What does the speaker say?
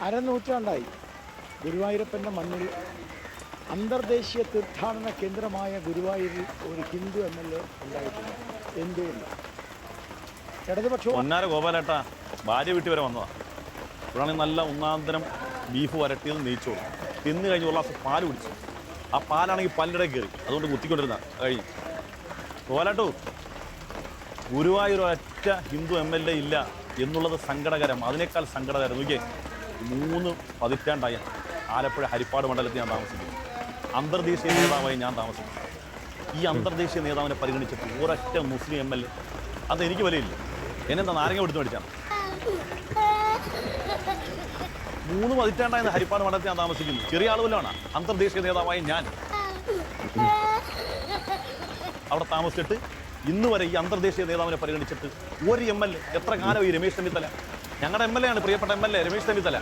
അരനൂറ്റാണ്ടായി ഗുരുവായൂരപ്പൻ്റെ മണ്ണിൽ അന്തർദേശീയ തീർത്ഥാടന കേന്ദ്രമായ ഗുരുവായൂരിൽ ഒരു ഹിന്ദു MLA ഉണ്ടായിട്ടില്ല. എന്തുകൊണ്ട്? ഇടതുപക്ഷവും പൊന്നാര ഗോപാലേട്ട ഭാര്യ വീട്ടിൽ വരെ വന്നതാണ്. ഇവിടാണെങ്കിൽ നല്ല ഒന്നാന്തരം ബീഫ് വരട്ടിയത് നെയ്ച്ചോറ് തിന്ന് കഴിഞ്ഞ് ഒരു ഗ്ലാസ് പാല് കുടിച്ചു. ആ പാലാണെങ്കിൽ പല്ലിടെ കയറി, അതുകൊണ്ട് കുത്തിക്കൊണ്ടിരുന്ന കഴിഞ്ഞു. ഗോപാലേട്ടോ, ഗുരുവായൂർ ഒറ്റ ഹിന്ദു MLA ഇല്ല എന്നുള്ളത് സങ്കടകരം. അതിനേക്കാൾ സങ്കടകരം നോക്കിയേ, 3 പതിറ്റാണ്ടായ ആലപ്പുഴ ഹരിപ്പാട് മണ്ഡലത്തിൽ ഞാൻ താമസിക്കുന്നു. അന്തർദേശീയ നേതാവായി ഞാൻ താമസിക്കുന്നു. ഈ അന്തർദേശീയ നേതാവിനെ പരിഗണിച്ചിട്ട് ഒരൊറ്റ മുസ്ലിം MLA അതെനിക്ക് വിലയില്ല. എന്നെന്താ നാരങ്ങ പിടിച്ചു മേടിച്ചാണ്. 3 പതിറ്റാണ്ടായ ഹരിപ്പാട് മണ്ഡലത്തിൽ ഞാൻ താമസിക്കുന്നു. ചെറിയ ആളുകളാണ് അന്തർദേശീയ നേതാവായി ഞാൻ അവിടെ താമസിച്ചിട്ട് ഇന്ന് വരെ ഈ അന്തർദേശീയ നേതാവിനെ പരിഗണിച്ചിട്ട് ഒരു MLA. എത്ര കാലം ഈ രമേശ് ചെന്നിത്തല, ഞങ്ങളുടെ MLA ആണ്, പ്രിയപ്പെട്ട MLA രമേശ് ചെന്നിത്തല,